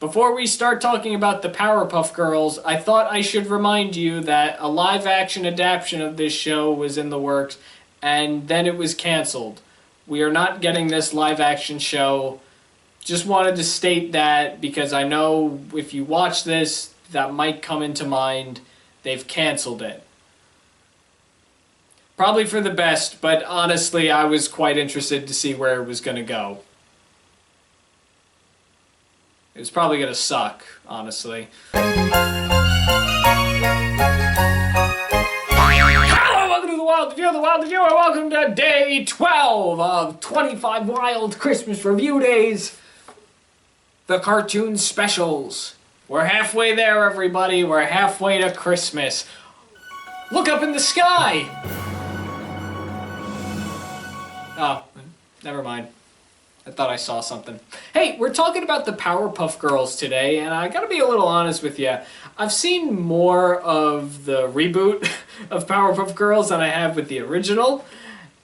Before we start talking about the Powerpuff Girls, I thought I should remind you that a live-action adaptation of this show was in the works, and then it was canceled. We are not getting this live-action show. Just wanted to state that because I know if you watch this, that might come into mind. They've canceled it. Probably for the best, but honestly, I was quite interested to see where it was going to go. It was probably going to suck, honestly. Hello, welcome to the Wild Review, and welcome to day 12 of 25 Wild Christmas Review Days. The cartoon specials. We're halfway there, everybody. We're halfway to Christmas. Look up in the sky! Oh, never mind. I thought I saw something. Hey, we're talking about the Powerpuff Girls today, and I gotta be a little honest with you. I've seen more of the reboot of Powerpuff Girls than I have with the original,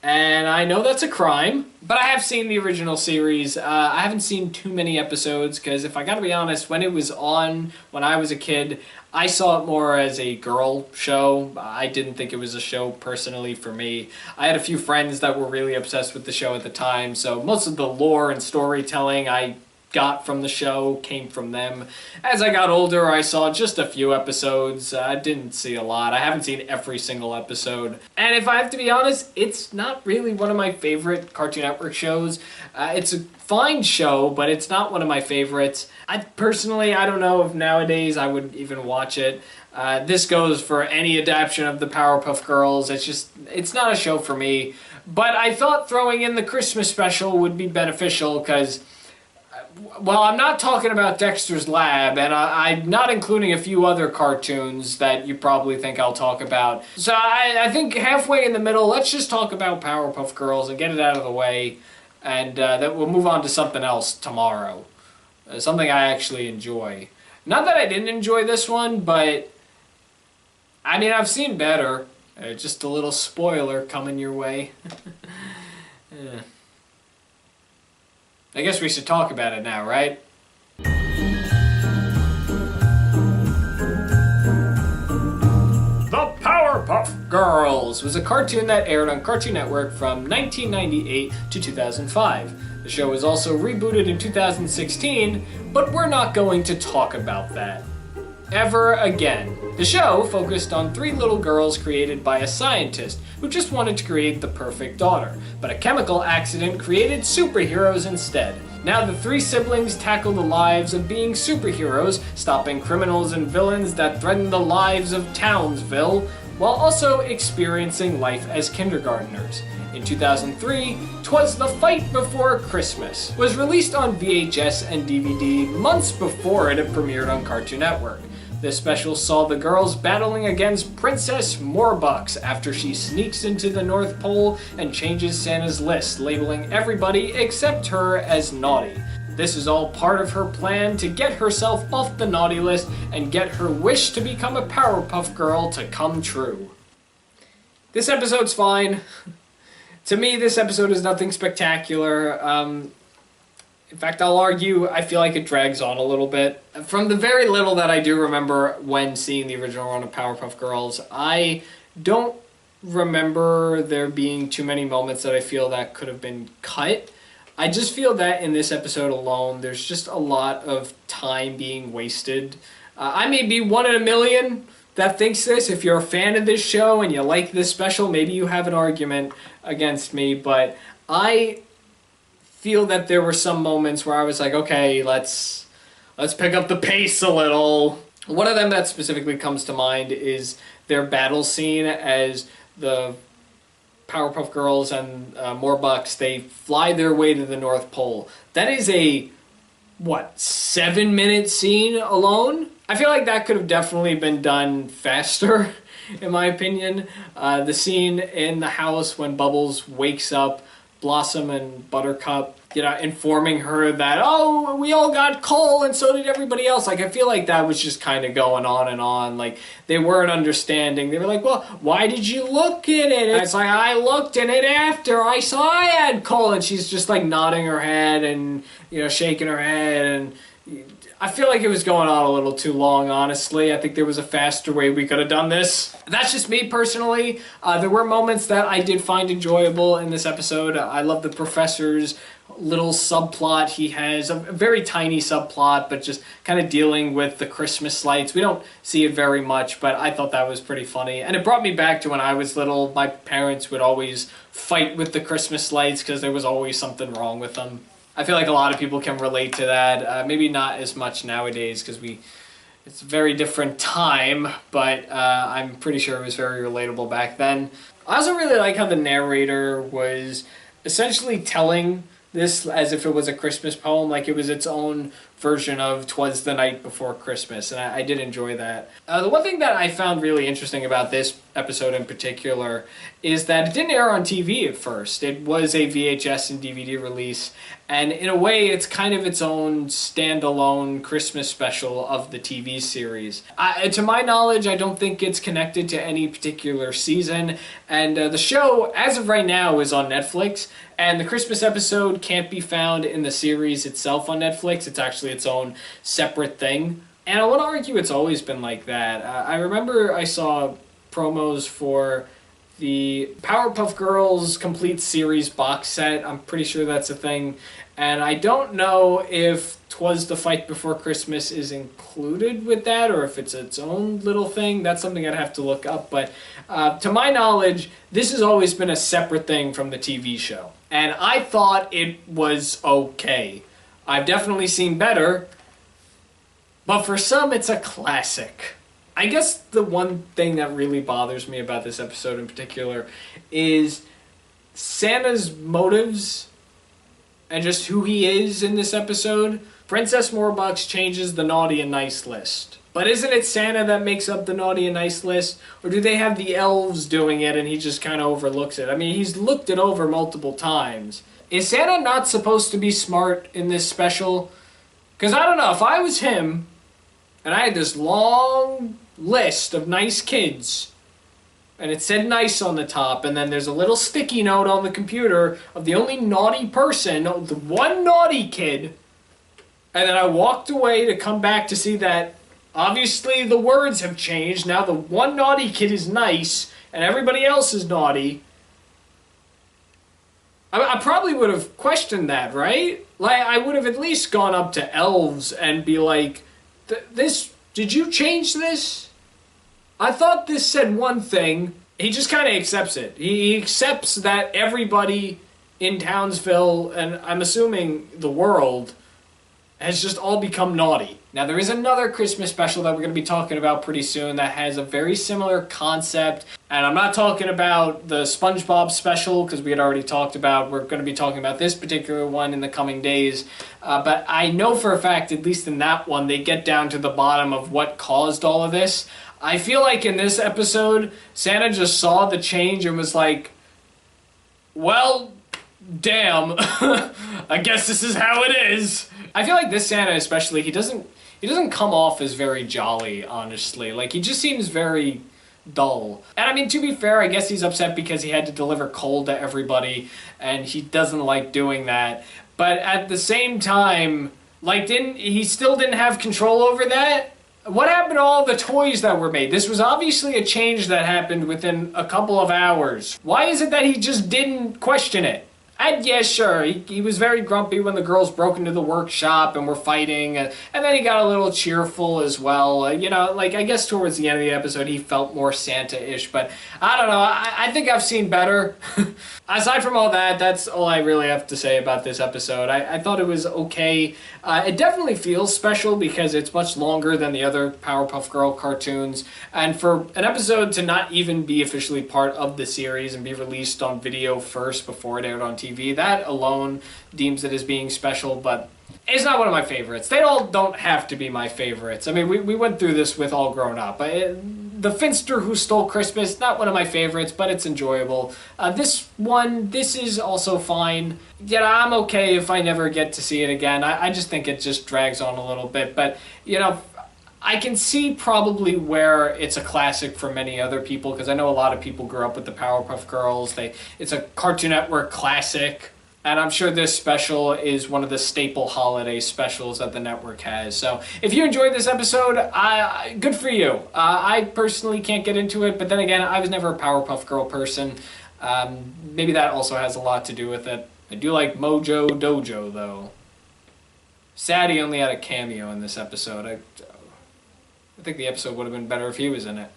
and I know that's a crime, but I have seen the original series. I haven't seen too many episodes, because if I gotta be honest, when it was on, when I was a kid, I saw it more as a girl show. I didn't think it was a show personally for me. I had a few friends that were really obsessed with the show at the time, so most of the lore and storytelling I got from the show came from them. As I got older, I saw just a few episodes. I didn't see a lot. I haven't seen every single episode. And if I have to be honest, it's not really one of my favorite Cartoon Network shows. It's a fine show, but it's not one of my favorites. I don't know if nowadays I would even watch it. This goes for any adaptation of the Powerpuff Girls. It's not a show for me. But I thought throwing in the Christmas special would be beneficial because, well, I'm not talking about Dexter's Lab, and I'm not including a few other cartoons that you probably think I'll talk about. So I think halfway in the middle, let's just talk about Powerpuff Girls and get it out of the way, and then we'll move on to something else tomorrow. Something I actually enjoy. Not that I didn't enjoy this one, but I mean, I've seen better. Just a little spoiler coming your way. Yeah. I guess we should talk about it now, right? The Powerpuff Girls was a cartoon that aired on Cartoon Network from 1998 to 2005. The show was also rebooted in 2016, but we're not going to talk about that ever again. The show focused on three little girls created by a scientist who just wanted to create the perfect daughter, but a chemical accident created superheroes instead. Now the three siblings tackle the lives of being superheroes, stopping criminals and villains that threaten the lives of Townsville, while also experiencing life as kindergartners. In 2003, 'Twas the Fight Before Christmas was released on VHS and DVD months before it had premiered on Cartoon Network. This special saw the girls battling against Princess Morbucks after she sneaks into the North Pole and changes Santa's list, labeling everybody except her as naughty. This is all part of her plan to get herself off the naughty list and get her wish to become a Powerpuff Girl to come true. This episode's fine. To me, this episode is nothing spectacular. In fact, I'll argue I feel like it drags on a little bit. From the very little that I do remember when seeing the original run of Powerpuff Girls, I don't remember there being too many moments that I feel that could have been cut. I just feel that in this episode alone, there's just a lot of time being wasted. I may be one in a million that thinks this. If you're a fan of this show and you like this special, maybe you have an argument against me, but I feel that there were some moments where I was like, okay, let's pick up the pace a little. One of them that specifically comes to mind is their battle scene as the Powerpuff Girls and Morbucks, they fly their way to the North Pole. That is a, 7-minute scene alone? I feel like that could have definitely been done faster, in my opinion. The scene in the house when Bubbles wakes up Blossom and Buttercup, informing her that, oh, we all got coal and so did everybody else. Like, I feel like that was just kind of going on and on. Like, they weren't understanding. They were like, well, why did you look in it? And it's like, I looked in it after I saw I had coal. And she's just like nodding her head and, shaking her head. And I feel like it was going on a little too long, honestly. I think there was a faster way we could have done this. That's just me personally. There were moments that I did find enjoyable in this episode. I love the professor's little subplot. He has a very tiny subplot, but just kind of dealing with the Christmas lights. We don't see it very much, but I thought that was pretty funny. And it brought me back to when I was little. My parents would always fight with the Christmas lights because there was always something wrong with them. I feel like a lot of people can relate to that. Maybe not as much nowadays because it's a very different time, but I'm pretty sure it was very relatable back then. I also really like how the narrator was essentially telling this as if it was a Christmas poem, like it was its own version of "'Twas the Night Before Christmas," and I did enjoy that. The one thing that I found really interesting about this episode in particular is that it didn't air on TV at first. It was a VHS and DVD release, and in a way it's kind of its own standalone Christmas special of the TV series. To my knowledge, I don't think it's connected to any particular season, and the show, as of right now, is on Netflix, and the Christmas episode can't be found in the series itself on Netflix. It's actually its own separate thing. And I want to argue it's always been like that. I remember I saw promos for the Powerpuff Girls Complete Series box set. I'm pretty sure that's a thing. And I don't know if "'Twas the Fight Before Christmas" is included with that or if it's its own little thing. That's something I'd have to look up. But to my knowledge, this has always been a separate thing from the TV show. And I thought it was okay. I've definitely seen better, but for some, it's a classic. I guess the one thing that really bothers me about this episode in particular is Santa's motives and just who he is in this episode. Princess Morbucks changes the naughty and nice list. But isn't it Santa that makes up the naughty and nice list? Or do they have the elves doing it and he just kind of overlooks it? I mean, he's looked it over multiple times. Is Santa not supposed to be smart in this special? Because I don't know, if I was him and I had this long list of nice kids and it said nice on the top and then there's a little sticky note on the computer of the only naughty person, the one naughty kid, and then I walked away to come back to see that obviously the words have changed. Now the one naughty kid is nice and everybody else is naughty. I probably would have questioned that, right? Like, I would have at least gone up to elves and be like, did you change this? I thought this said one thing. He just kind of accepts it. He accepts that everybody in Townsville, and I'm assuming the world, has just all become naughty. Now, there is another Christmas special that we're going to be talking about pretty soon that has a very similar concept. And I'm not talking about the SpongeBob special, because we had already talked about, we're going to be talking about this particular one in the coming days. But I know for a fact, at least in that one, they get down to the bottom of what caused all of this. I feel like in this episode, Santa just saw the change and was like, well, damn, I guess this is how it is. I feel like this Santa especially, he doesn't come off as very jolly, honestly. Like, he just seems very dull. And I mean, to be fair, I guess he's upset because he had to deliver coal to everybody, and he doesn't like doing that. But at the same time, like, he still didn't have control over that? What happened to all the toys that were made? This was obviously a change that happened within a couple of hours. Why is it that he just didn't question it? And yeah, sure, he was very grumpy when the girls broke into the workshop and were fighting, and then he got a little cheerful as well. You know, like, I guess towards the end of the episode he felt more Santa-ish, but I don't know, I think I've seen better. Aside from all that, that's all I really have to say about this episode. I thought it was okay. It definitely feels special because it's much longer than the other Powerpuff Girl cartoons, and for an episode to not even be officially part of the series and be released on video first before it aired on TV, that alone deems it as being special, but it's not one of my favorites. They all don't have to be my favorites. I mean, we went through this with All Grown Up. The Finster Who Stole Christmas, not one of my favorites, but it's enjoyable. This is also fine. Yeah, I'm okay if I never get to see it again. I just think it just drags on a little bit, but, you know, I can see probably where it's a classic for many other people, because I know a lot of people grew up with the Powerpuff Girls. It's a Cartoon Network classic. And I'm sure this special is one of the staple holiday specials that the network has. So if you enjoyed this episode, good for you. I personally can't get into it, but then again, I was never a Powerpuff Girl person. Maybe that also has a lot to do with it. I do like Mojo Dojo, though. Sad he only had a cameo in this episode. I think the episode would have been better if he was in it.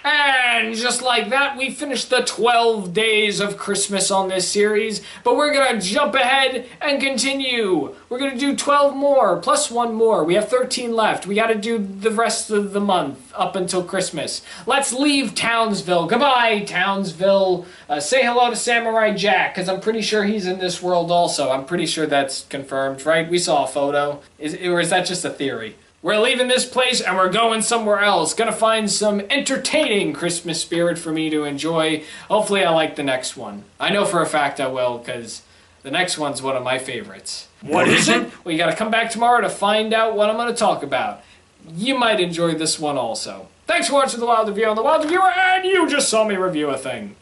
And just like that, we finished the 12 days of Christmas on this series, but we're gonna jump ahead and continue. We're gonna do 12 more, plus one more. We have 13 left. We gotta do the rest of the month up until Christmas. Let's leave Townsville. Goodbye, Townsville. Say hello to Samurai Jack, because I'm pretty sure he's in this world also. I'm pretty sure that's confirmed, right? We saw a photo. Or is that just a theory? We're leaving this place and we're going somewhere else. Gonna find some entertaining Christmas spirit for me to enjoy. Hopefully I like the next one. I know for a fact I will, because the next one's one of my favorites. What is it? Well, you gotta come back tomorrow to find out what I'm gonna talk about. You might enjoy this one also. Thanks for watching The Wild Review. I'm The Wild Reviewer, and you just saw me review a thing.